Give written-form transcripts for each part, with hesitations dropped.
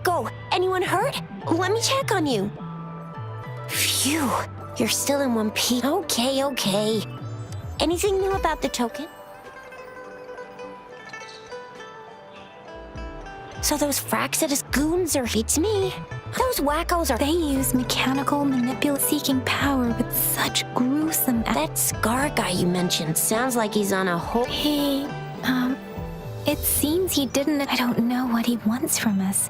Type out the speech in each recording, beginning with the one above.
it go? Anyone hurt? Let me check on you. Phew, you're still in one piece. Okay. Anything new about the token? So those Fraxidus goons are beats me. Those wackos are— They use mechanical seeking power with such gruesome— That Scar guy you mentioned sounds like he's on a whole— It seems he didn't— I don't know what he wants from us.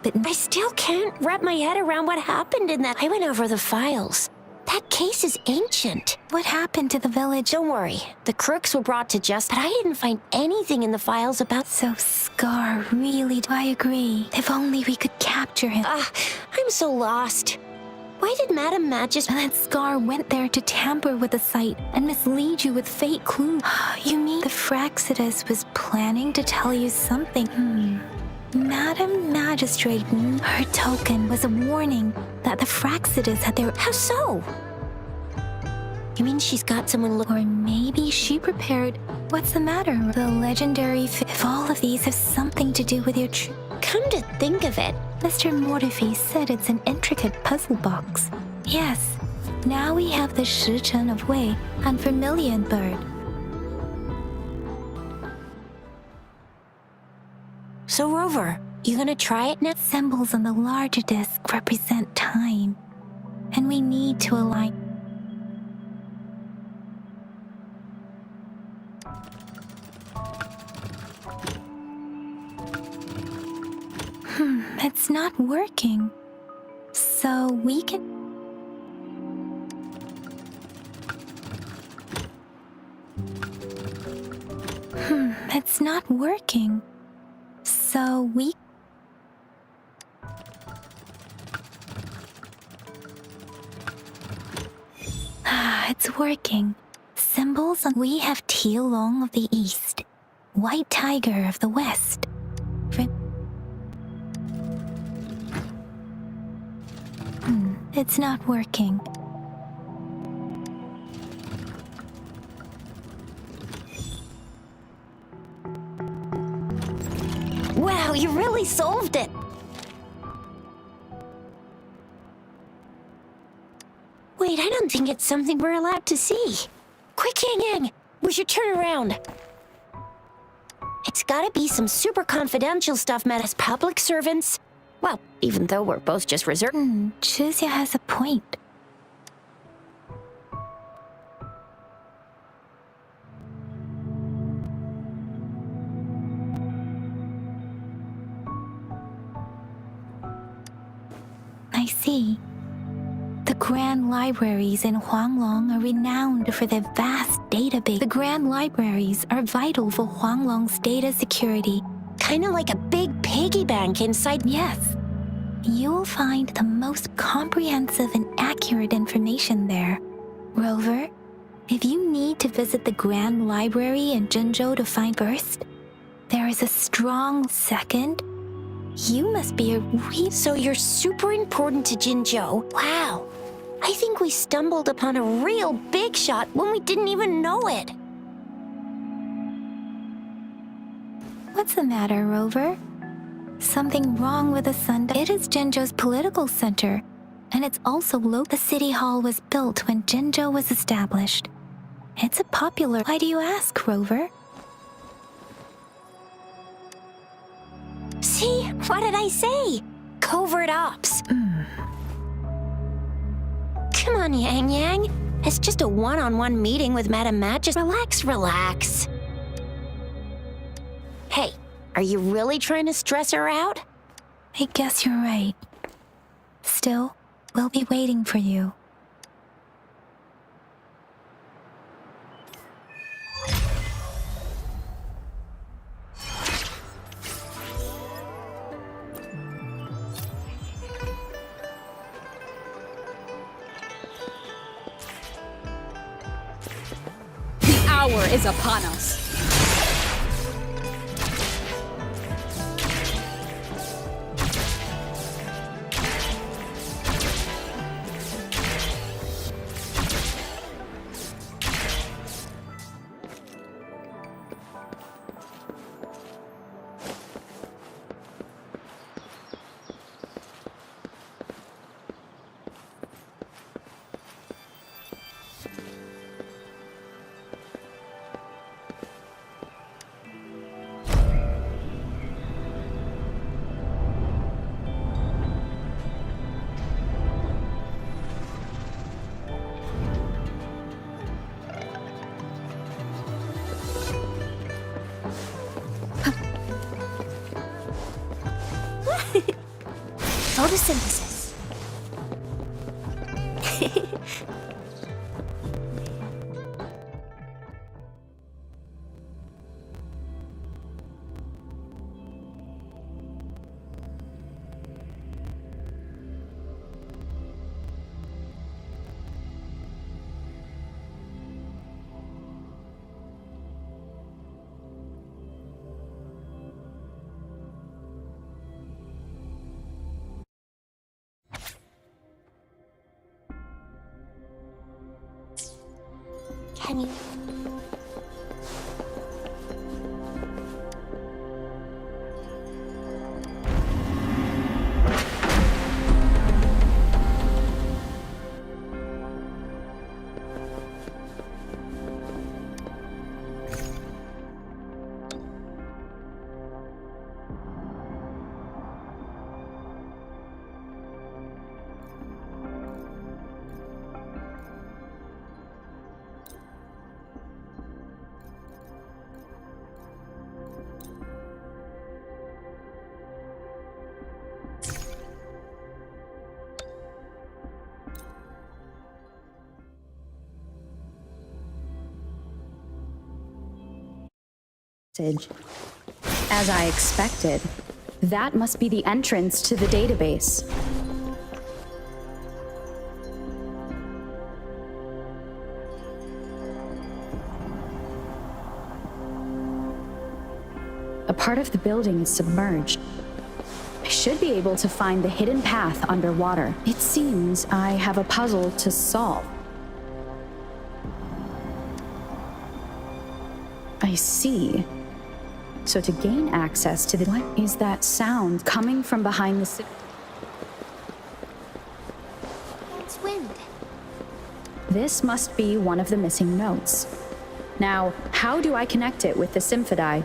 But I still can't wrap my head around what happened in that— I went over the files. That case is ancient. what happened to the village? Don't worry, the crooks were brought to justice, but I didn't find anything in the files about— So Scar really— I agree. If only we could capture him. I'm so lost. Why did Madame Magus— And that Scar went there to tamper with the site and mislead you with fake clues. You mean the Fraxidus was planning to tell you something? Madam Magistrate, her token was a warning that the Fraxidus had their— How so? You mean she's got someone look— Or maybe she prepared— What's the matter? The legendary— If all of these have something to do with your Come to think of it, Mr. Mortefi said it's an intricate puzzle box. Yes. Now we have the Shichen of Wei and Vermilion Bird. So Rover, you gonna try it now? Symbols on the larger disc represent time, and we need to align. It's not working. So we can— It's not working. So we— It's working. Symbols on— We have Tielong of the East, White Tiger of the West. It's not working. Wow, you really solved it! Wait, I don't think it's something we're allowed to see. Quick, Yang, we should turn around. It's gotta be some super confidential stuff meant as public servants. Well, even though we're both just reserved. Chuzia has a point. I see. The Grand Libraries in Huanglong are renowned for their vast database. The Grand Libraries are vital for Huanglong's data security. Kinda like a big piggy bank inside. Yes. You'll find the most comprehensive and accurate information there. Rover, if you need to visit the Grand Library in Jinzhou to find first, there is a strong second. You must be a So you're super important to Jinzhou? Wow. I think we stumbled upon a real big shot when we didn't even know it. What's the matter, Rover? Something wrong with the sun? It is Jinzhou's political center, and it's also The city hall was built when Jinzhou was established. It's a popular— Why do you ask, Rover? See? What did I say? Covert ops. Come on, Yang. It's just a one-on-one meeting with Madame Magus. Relax. Hey, are you really trying to stress her out? I guess you're right. Still, we'll be waiting for you. The hour is upon us. photosynthesis. Can you? As I expected, that must be the entrance to the database. A part of the building is submerged. I should be able to find the hidden path underwater. It seems I have a puzzle to solve. I see. So to gain access to the... What is that sound coming from behind the... It's wind. This must be one of the missing notes. Now, how do I connect it with the symphony?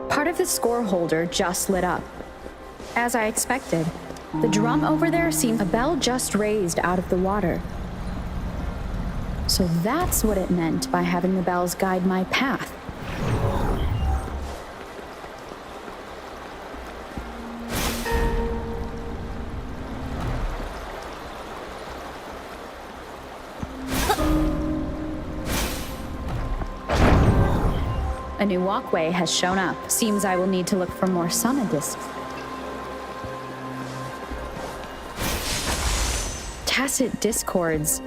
Part of the score holder just lit up. As I expected. The drum over there seems a bell just raised out of the water. So that's what it meant by having the bells guide my path. A new walkway has shown up. Seems I will need to look for more sonodiscs. Tacit discords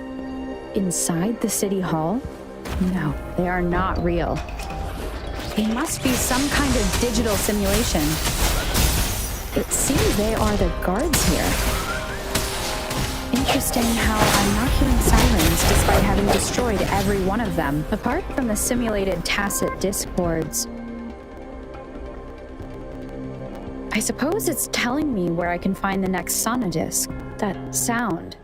inside the city hall? No, they are not real. They must be some kind of digital simulation. It seems they are the guards here. Interesting how I'm not hearing sirens despite having destroyed every one of them. Apart from the simulated tacit discords, I suppose it's telling me where I can find the next sonodisc. That sound.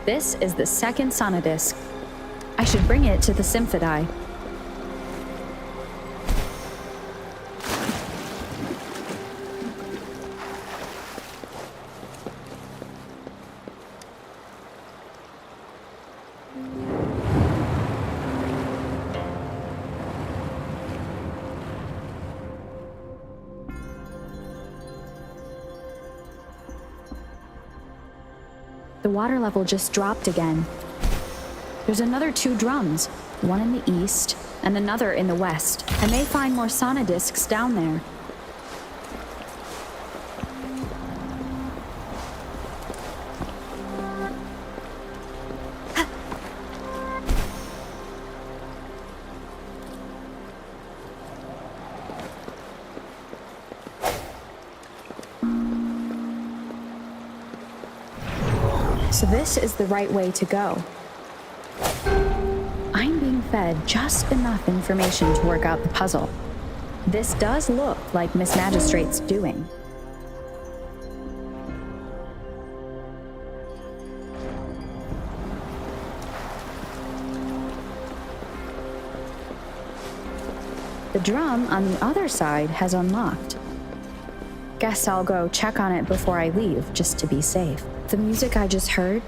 This is the second sonodisc. I should bring it to the symphony. The water level just dropped again. There's another 2 drums, one in the east and another in the west. I may find more sonodiscs down there. So this is the right way to go. I'm being fed just enough information to work out the puzzle. This does look like Miss Magistrate's doing. The drum on the other side has unlocked. Guess I'll go check on it before I leave, just to be safe. The music I just heard,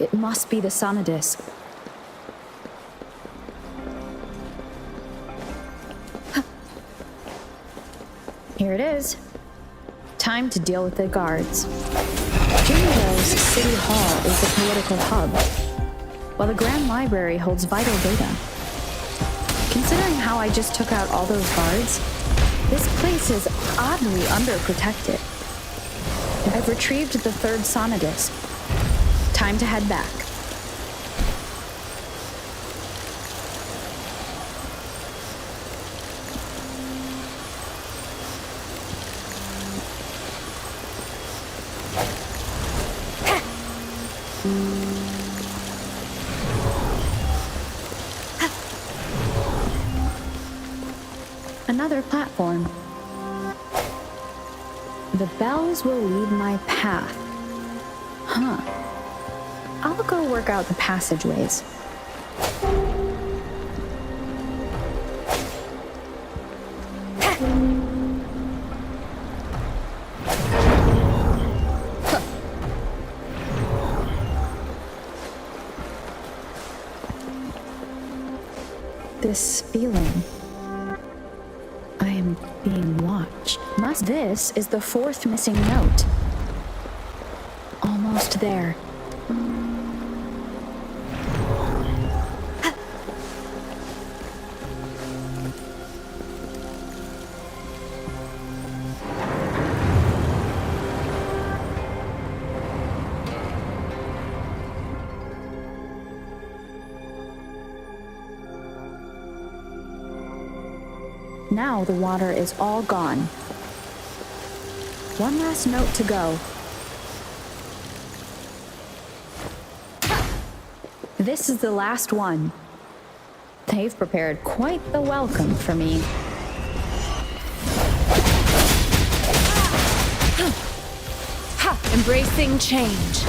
it must be the Sonodisc. Here it is. Time to deal with the guards. Jingo's City Hall is the political hub, while the Grand Library holds vital data. Considering how I just took out all those guards, this place is oddly underprotected. I've retrieved the third Sonodisc. Time to head back. Another platform. The bells will lead my path. Huh. I'll go work out the passageways. This feeling. I am being watched. This is the fourth missing note. Almost there. Now the water is all gone. One last note to go. This is the last one. They've prepared quite the welcome for me. Embracing change.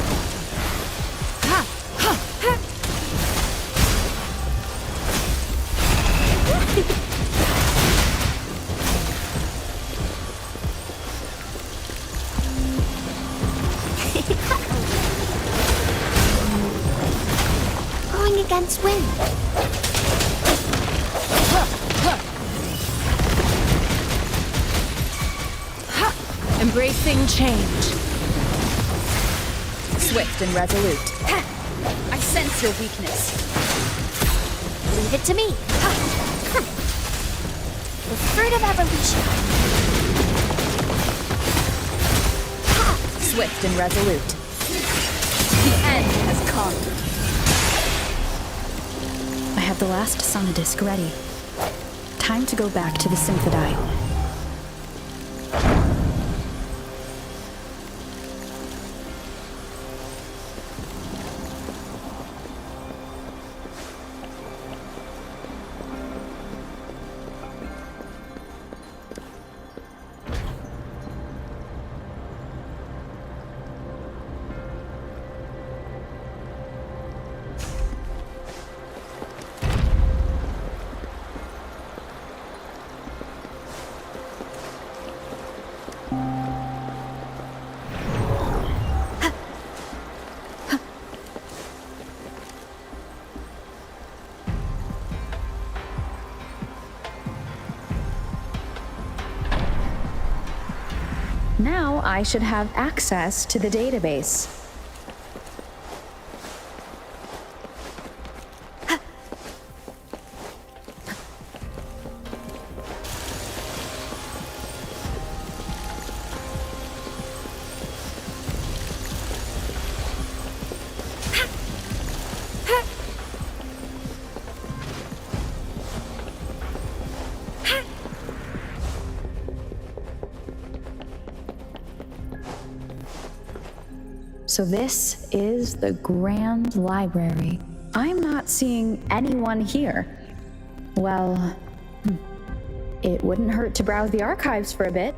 Going against wind. Embracing change. Swift and resolute. I sense your weakness. Leave it to me. The fruit of evolution. Swift and resolute. The end has come. I have the last Sonodisc ready. Time to go back to the Symphony. Now I should have access to the database. So this is the Grand Library. I'm not seeing anyone here. Well, it wouldn't hurt to browse the archives for a bit.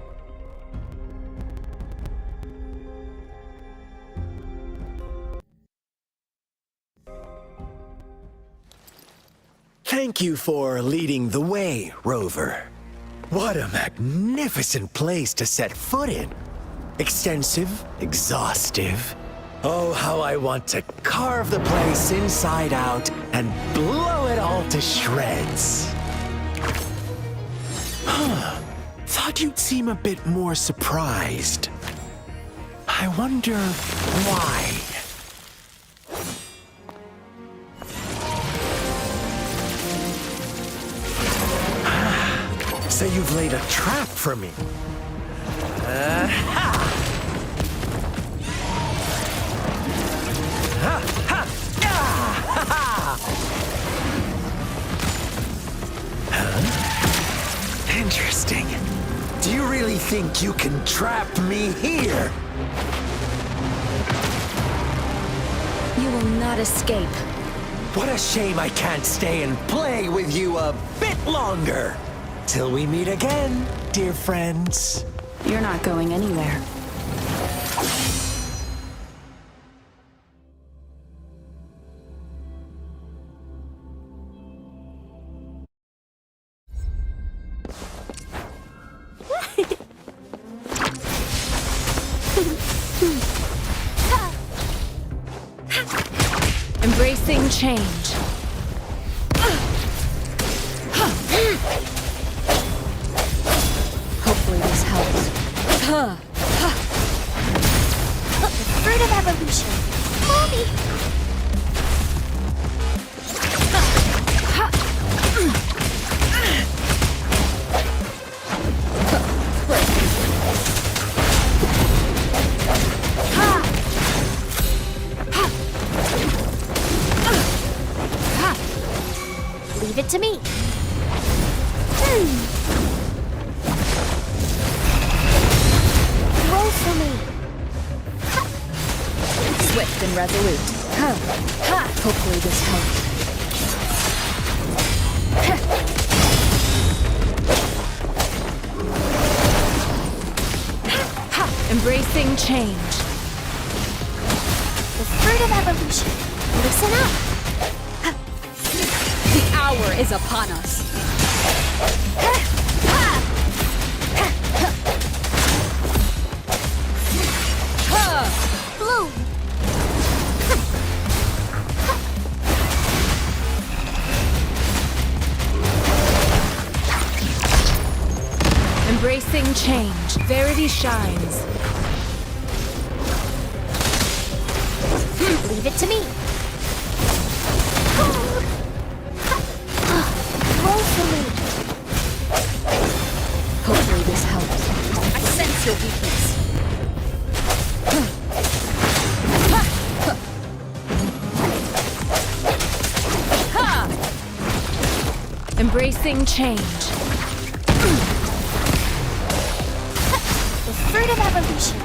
Thank you for leading the way, Rover. What a magnificent place to set foot in. Extensive, exhaustive. Oh, how I want to carve the place inside out and blow it all to shreds. Thought you'd seem a bit more surprised. I wonder why. So you've laid a trap for me. Interesting. Do you really think you can trap me here? You will not escape. What a shame I can't stay and play with you a bit longer. Till we meet again, dear friends. You're not going anywhere. Embracing change. Hopefully this helps. Fruit of evolution. Mommy! Leave it to me. Roll for me. Swift and resolute. Hopefully this helps. Embracing change. The fruit of evolution. Listen up. The hour is upon us. Blue. Embracing change. Verity shines. Leave it to me. Roll for me. Hopefully this helps. I sense your weakness. Embracing change. The fruit of evolution.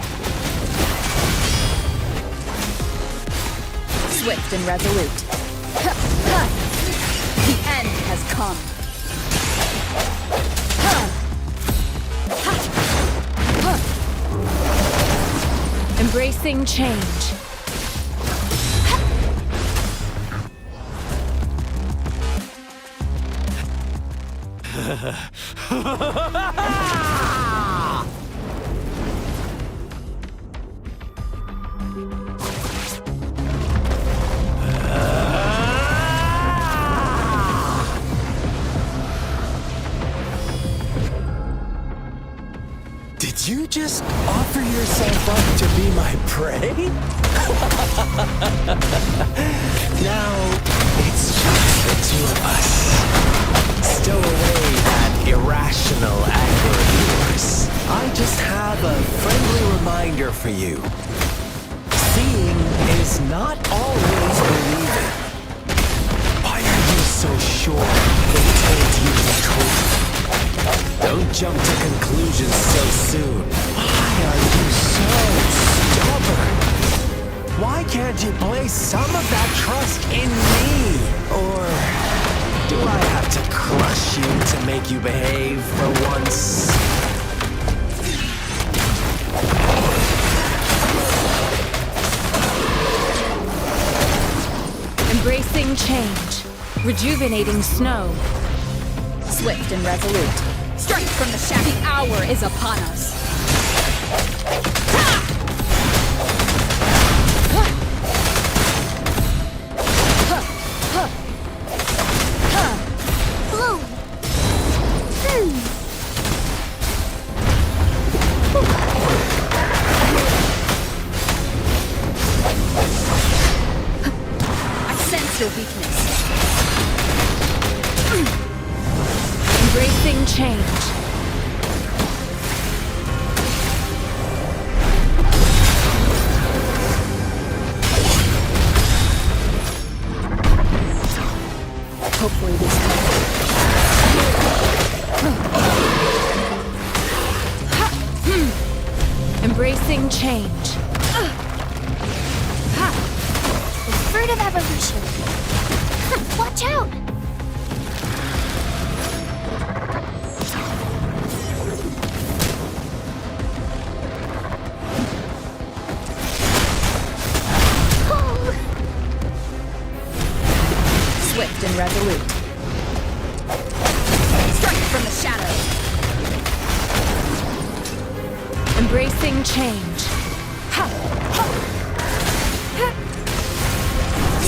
Swift and resolute. The end has come. Embracing change. Did you just offer yourself up to be my prey? Now, it's just the two of us. Stow away that irrational anger of yours. I just have a friendly reminder for you. Seeing is not always believing. Why are you so sure they told you the truth? Don't jump to conclusions so soon. Why are you so stubborn? Why can't you place some of that trust in me? Or do I have to crush you to make you behave for once? Embracing change. Rejuvenating snow. Swift and resolute. Strike from the shadow. The hour is upon us. Bloom. I sense your weakness. Embracing change. Hopefully this helps. Embracing change. The fruit of evolution. Watch out! Swift and resolute. Strike from the shadows. Embracing change.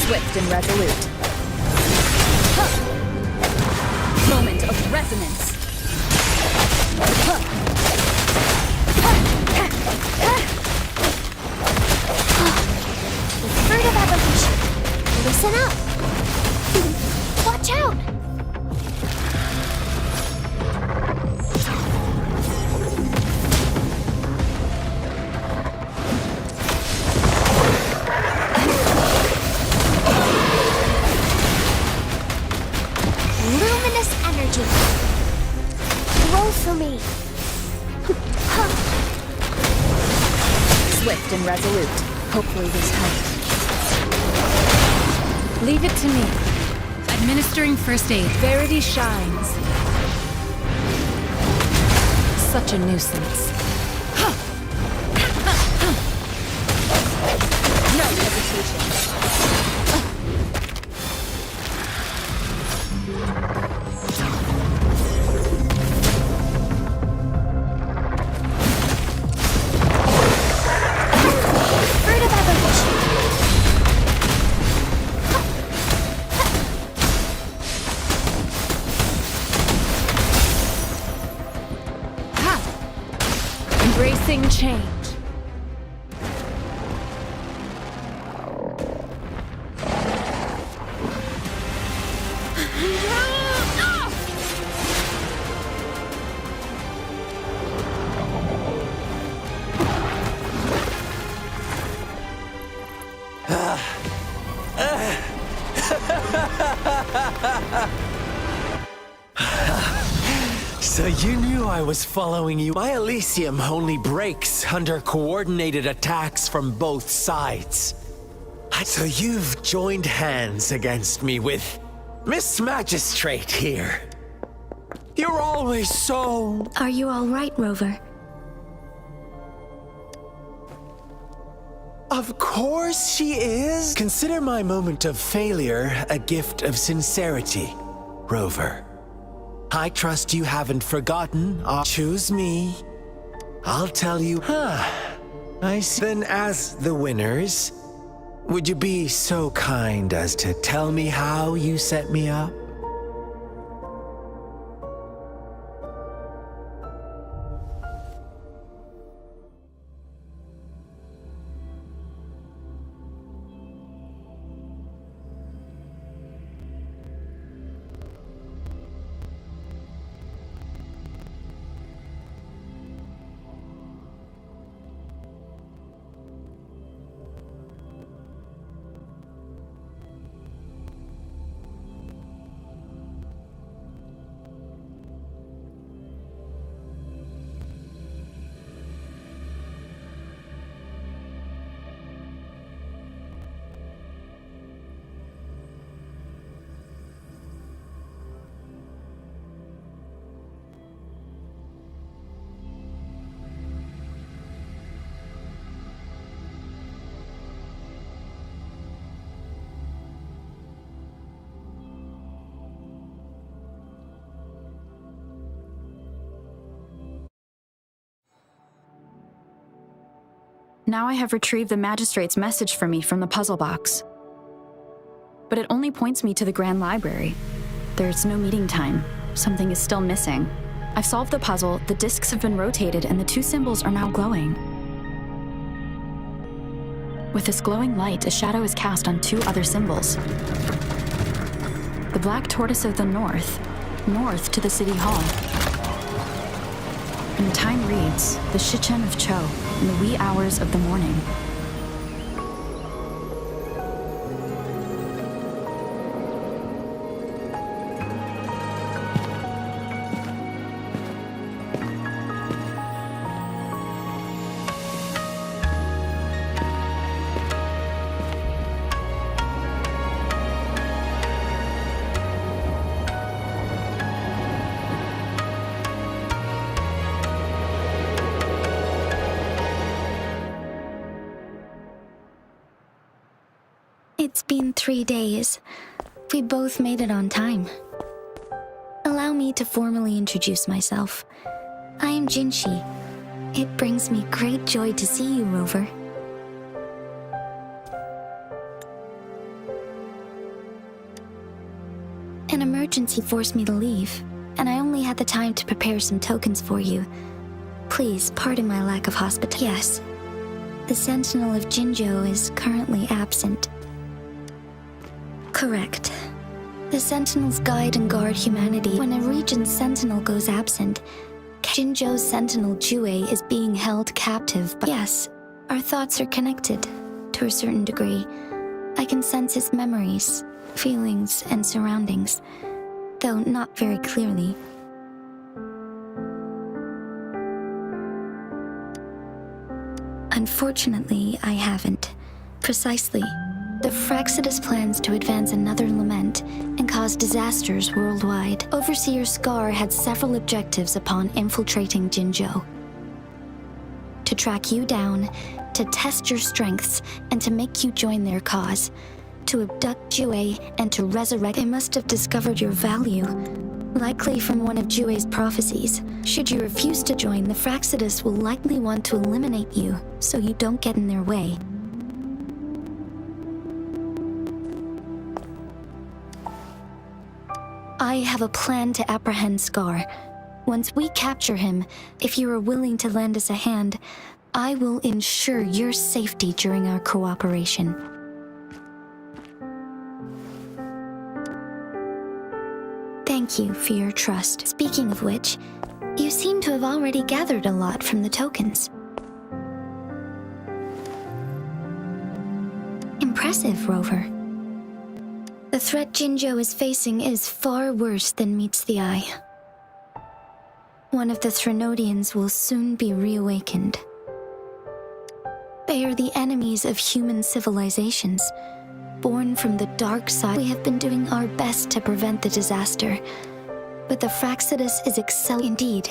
Swift and resolute. Moment of resonance. The fruit of evolution. Listen up. Watch out! Luminous energy. Roll for me. Swift and resolute. Hopefully this helps. Leave it to me. Administering first aid. Verity shines. Such a nuisance. No hesitation. Fruit of evolution. Embracing change. So you knew I was following you. My Elysium only breaks under coordinated attacks from both sides. So you've joined hands against me with Miss Magistrate here. You're always so... Are you all right, Rover? Of course she is. Consider my moment of failure a gift of sincerity, Rover. I trust you haven't forgotten. Choose me. I'll tell you. I see. Then as the winners, would you be so kind as to tell me how you set me up? Now I have retrieved the magistrate's message for me from the puzzle box. But it only points me to the Grand Library. There's no meeting time. Something is still missing. I've solved the puzzle, the discs have been rotated, and the two symbols are now glowing. With this glowing light, a shadow is cast on two other symbols. The black tortoise of the north to the city hall. And the time reads, the Shichen of Cho, in the wee hours of the morning. It's been 3 days. We both made it on time. Allow me to formally introduce myself. I am Jinshi. It brings me great joy to see you, Rover. An emergency forced me to leave, and I only had the time to prepare some tokens for you. Please pardon my lack of hospitality. Yes, the Sentinel of Jinzhou is currently absent. Correct. The Sentinels guide and guard humanity. When a region's Sentinel goes absent, Jinzhou's Sentinel Jue is being held captive. But yes, our thoughts are connected, to a certain degree. I can sense his memories, feelings, and surroundings, though not very clearly. Unfortunately, I haven't. Precisely. The Fraxidus plans to advance another lament and cause disasters worldwide. Overseer Scar had several objectives upon infiltrating Jinzhou. To track you down, to test your strengths, and to make you join their cause. To abduct Jue and to resurrect. They must have discovered your value, likely from one of Jue's prophecies. Should you refuse to join, the Fraxidus will likely want to eliminate you, so you don't get in their way. I have a plan to apprehend Scar. Once we capture him, if you are willing to lend us a hand, I will ensure your safety during our cooperation. Thank you for your trust. Speaking of which, you seem to have already gathered a lot from the tokens. Impressive, Rover. The threat Jinzhou is facing is far worse than meets the eye. One of the Threnodians will soon be reawakened. They are the enemies of human civilizations. Born from the dark side, we have been doing our best to prevent the disaster. But the Fraxidus is indeed.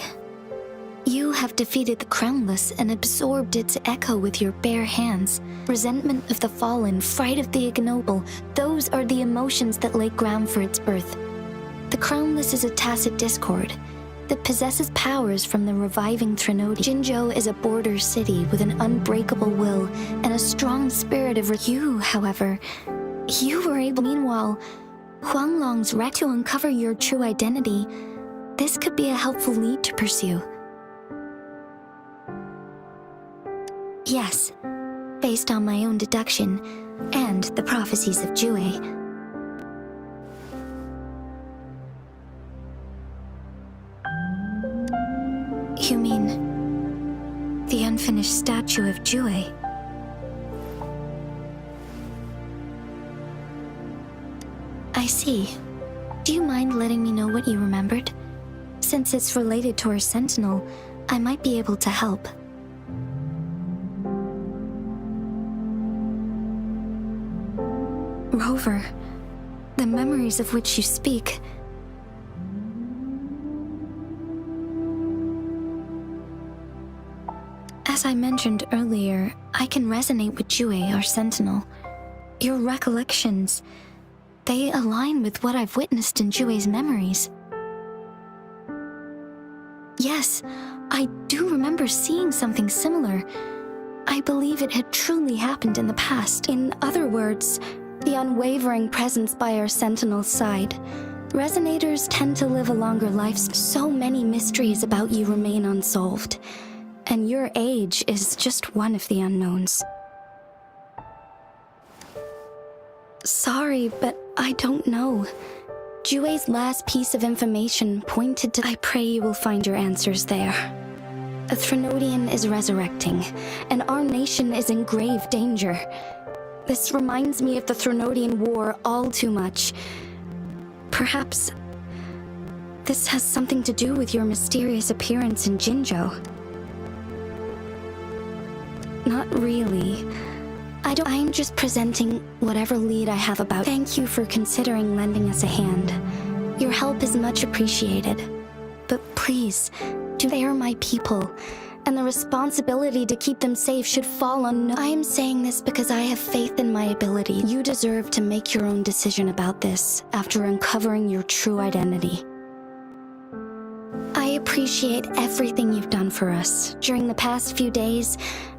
You have defeated the Crownless and absorbed its echo with your bare hands. Resentment of the fallen, fright of the ignoble, those are the emotions that lay ground for its birth. The Crownless is a tacit discord that possesses powers from the reviving Threnodian. Jinzhou is a border city with an unbreakable will and a strong spirit of you, however, you were able. Meanwhile, Huanglong's wreck to uncover your true identity. This could be a helpful lead to pursue. Yes, based on my own deduction and the prophecies of Jue. You mean the unfinished statue of Jue? I see. Do you mind letting me know what you remembered? Since it's related to our Sentinel, I might be able to help. Rover, the memories of which you speak. As I mentioned earlier, I can resonate with Jue, our Sentinel. Your recollections, they align with what I've witnessed in Jue's memories. Yes, I do remember seeing something similar. I believe it had truly happened in the past. In other words, the unwavering presence by our Sentinel's side. Resonators tend to live a longer life. So many mysteries about you remain unsolved. And your age is just one of the unknowns. Sorry, but I don't know. Jue's last piece of information pointed to... I pray you will find your answers there. A Threnodian is resurrecting, and our nation is in grave danger. This reminds me of the Threnodian War all too much. Perhaps this has something to do with your mysterious appearance in Jinzhou. Not really. I'm just presenting whatever lead I have about. Thank you for considering lending us a hand. Your help is much appreciated. But please, they are my people, and the responsibility to keep them safe should fall on no. I am saying this because I have faith in my ability. You deserve to make your own decision about this after uncovering your true identity. I appreciate everything you've done for us during the past few days,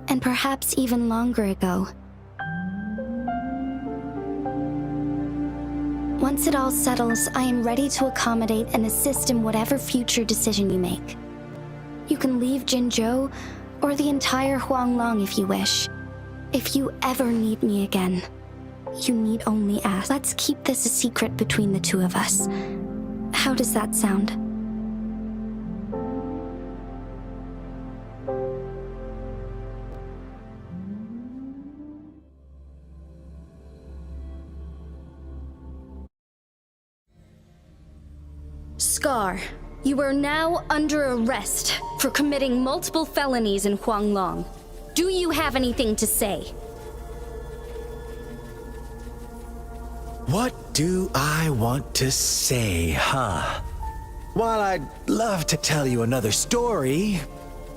and perhaps even longer ago. Once it all settles, I am ready to accommodate and assist in whatever future decision you make. You can leave Jinzhou, or the entire Huanglong if you wish. If you ever need me again, you need only ask. Let's keep this a secret between the two of us. How does that sound? Scar, you are now under arrest for committing multiple felonies in Huanglong. Do you have anything to say? What do I want to say, huh? While I'd love to tell you another story,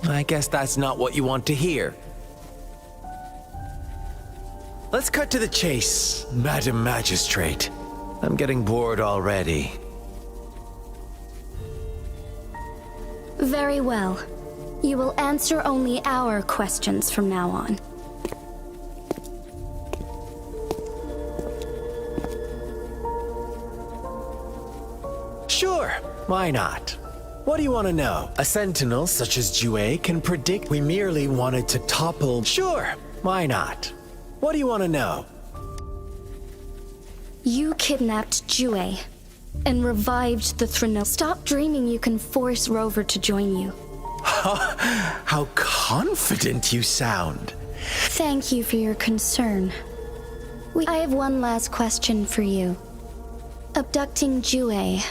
I guess that's not what you want to hear. Let's cut to the chase, Madam Magistrate. I'm getting bored already. Very well. You will answer only our questions from now on. Sure, why not? What do you want to know? A sentinel such as Jue can predict. We merely wanted to topple. Sure, why not? What do you want to know? You kidnapped Jue and revived the Threnodian. Stop dreaming you can force Rover to join you. How confident you sound. Thank you for your concern. I have one last question for you. Abducting Jue,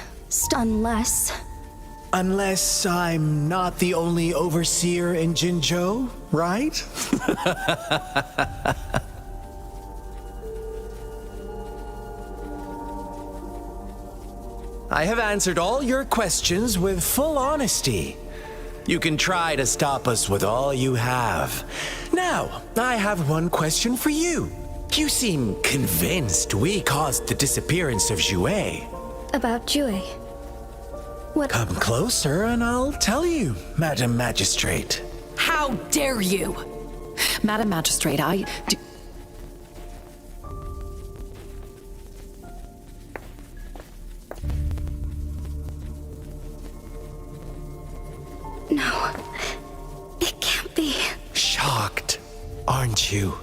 Unless I'm not the only overseer in Jinzhou, right? I have answered all your questions with full honesty. You can try to stop us with all you have. Now, I have one question for you. You seem convinced we caused the disappearance of Jue. About Jue? What? Come closer and I'll tell you, Madam Magistrate. How dare you! Madam Magistrate, No, it can't be. Shocked, aren't you?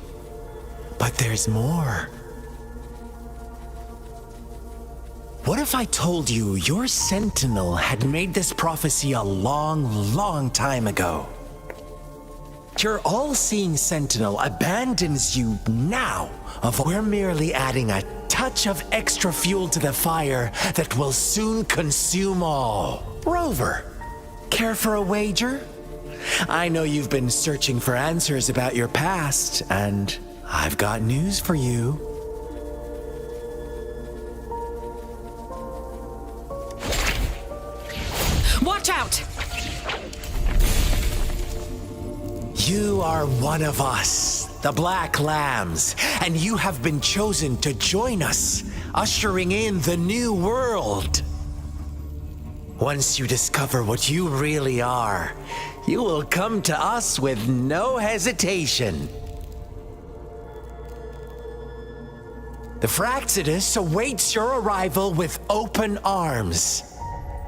But there's more. What if I told you your sentinel had made this prophecy a long, long time ago? Your all-seeing sentinel abandons you now. We're merely adding a touch of extra fuel to the fire that will soon consume all. Rover, care for a wager? I know you've been searching for answers about your past, and I've got news for you. watch out! You are one of us, the Black Lambs, and you have been chosen to join us, ushering in the new world. Once you discover what you really are, you will come to us with no hesitation. The Fraxidus awaits your arrival with open arms,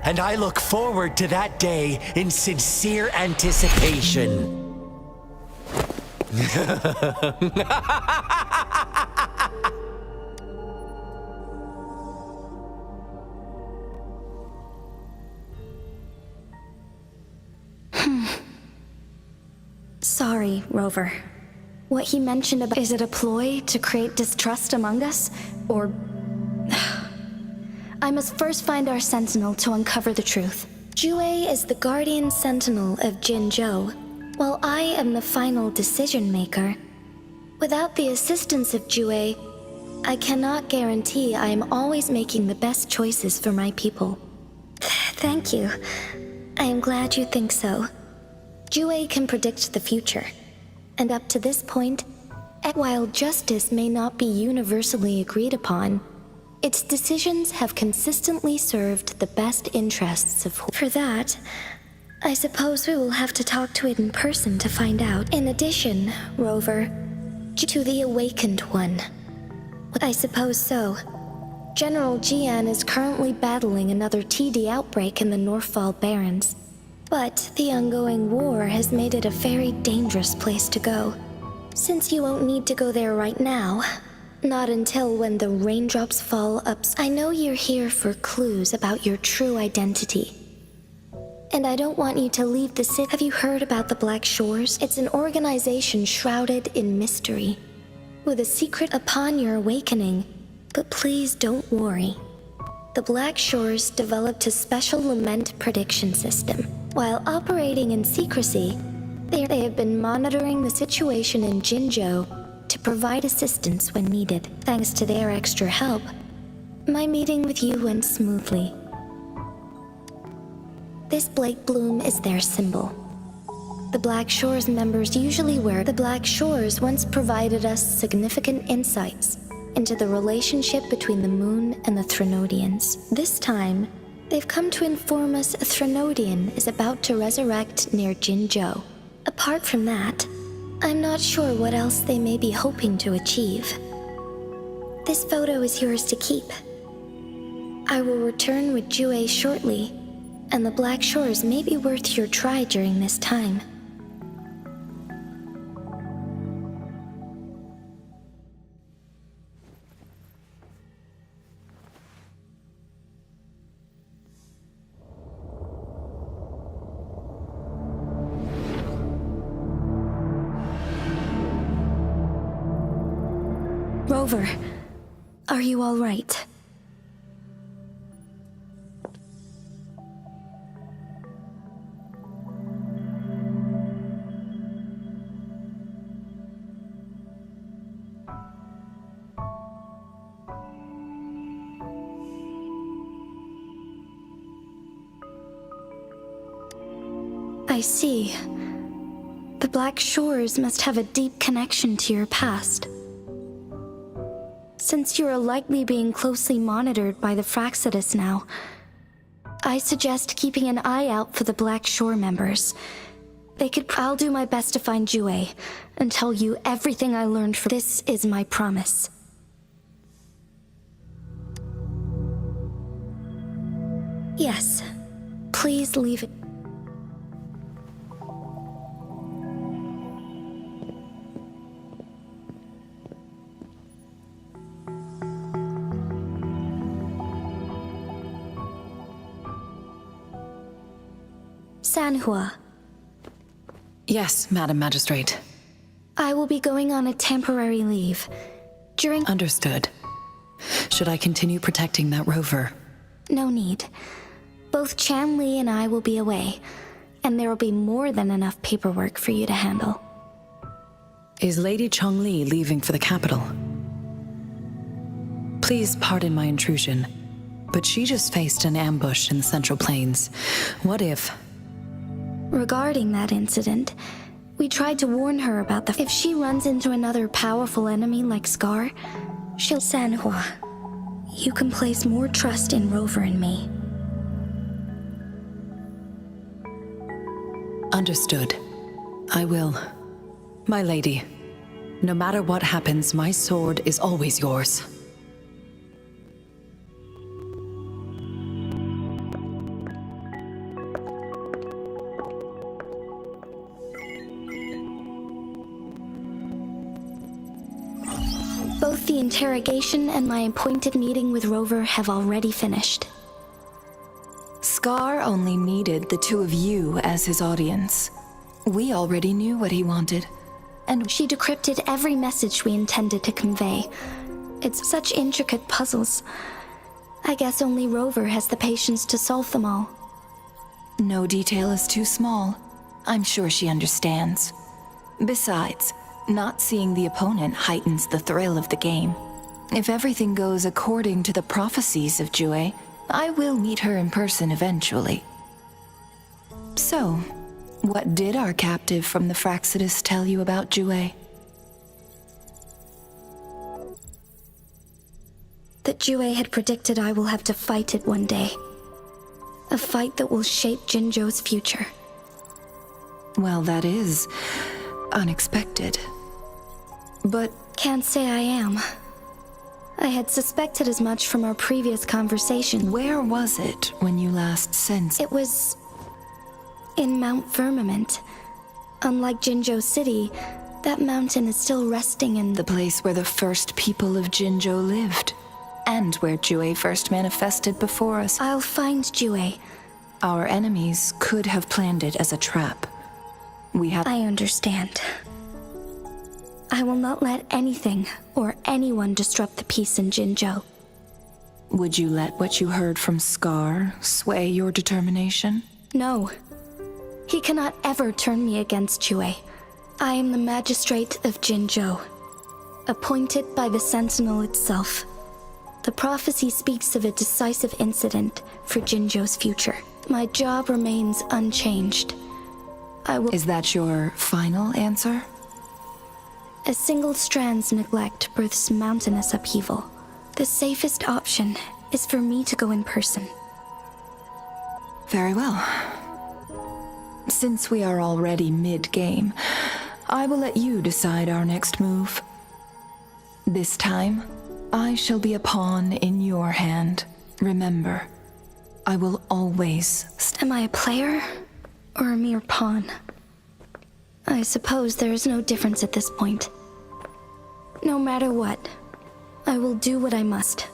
and I look forward to that day in sincere anticipation. Sorry, Rover. What he mentioned about— is it a ploy to create distrust among us? Or— I must first find our sentinel to uncover the truth. Jue is the guardian sentinel of Jinzhou, while I am the final decision maker. Without the assistance of Jue, I cannot guarantee I am always making the best choices for my people. Thank you. I am glad you think so. Jue can predict the future, and up to this point, while justice may not be universally agreed upon, its decisions have consistently served the best interests of— For that, I suppose we will have to talk to it in person to find out. In addition, Rover, to the Awakened One. I suppose so. General Jian is currently battling another TD outbreak in the Northfall Barrens. But the ongoing war has made it a very dangerous place to go. Since you won't need to go there right now, not until when the raindrops fall up. I know you're here for clues about your true identity. And I don't want you to leave the city. Have you heard about the Black Shores? It's an organization shrouded in mystery, with a secret upon your awakening. But please don't worry. The Black Shores developed a special lament prediction system. While operating in secrecy, they have been monitoring the situation in Jinzhou to provide assistance when needed. Thanks to their extra help, my meeting with you went smoothly. This Blake Bloom is their symbol. The Black Shores members usually wear— The Black Shores once provided us significant insights into the relationship between the moon and the Threnodians. This time, they've come to inform us a Threnodian is about to resurrect near Jinzhou. Apart from that, I'm not sure what else they may be hoping to achieve. This photo is yours to keep. I will return with Jue shortly, and the Black Shores may be worth your try during this time. Rover, are you all right? I see. The Black Shores must have a deep connection to your past. Since you are likely being closely monitored by the Fraxidus now, I suggest keeping an eye out for the Black Shore members. I'll do my best to find Jue and tell you everything I learned from— This is my promise. Yes, please leave it. Sanhua. Yes, Madam Magistrate. I will be going on a temporary leave. Understood. Should I continue protecting that rover? No need. Both Chanli and I will be away, and there will be more than enough paperwork for you to handle. Is Lady Chongli leaving for the capital? Please pardon my intrusion, but she just faced an ambush in the Central Plains. What if— Regarding that incident, we tried to warn her about if she runs into another powerful enemy like Scar, she'll— Sanhua, you can place more trust in Rover and me. Understood. I will. My lady, no matter what happens, my sword is always yours. Both the interrogation and my appointed meeting with Rover have already finished. Scar only needed the two of you as his audience. We already knew what he wanted. And she decrypted every message we intended to convey. It's such intricate puzzles. I guess only Rover has the patience to solve them all. No detail is too small. I'm sure she understands. Besides, not seeing the opponent heightens the thrill of the game. If everything goes according to the prophecies of Jue, I will meet her in person eventually. So, what did our captive from the Fraxidus tell you about Jue? That Jue had predicted I will have to fight it one day. A fight that will shape Jinzhou's future. Well, that is unexpected. But can't say I am. I had suspected as much from our previous conversation. Where was it when you last sensed? It was in Mount Firmament. Unlike Jinzhou City, that mountain is still resting in the place where the first people of Jinzhou lived, and where Jue first manifested before us. I'll find Jue. Our enemies could have planned it as a trap. I understand. I will not let anything or anyone disrupt the peace in Jinzhou. Would you let what you heard from Scar sway your determination? No. He cannot ever turn me against Jue. I am the magistrate of Jinzhou, appointed by the Sentinel itself. The prophecy speaks of a decisive incident for Jinzhou's future. My job remains unchanged. Is that your final answer? A single strand's neglect births mountainous upheaval. The safest option is for me to go in person. Very well. Since we are already mid-game, I will let you decide our next move. This time, I shall be a pawn in your hand. Remember, I will always... Am I a player or a mere pawn? I suppose there is no difference at this point. No matter what, I will do what I must.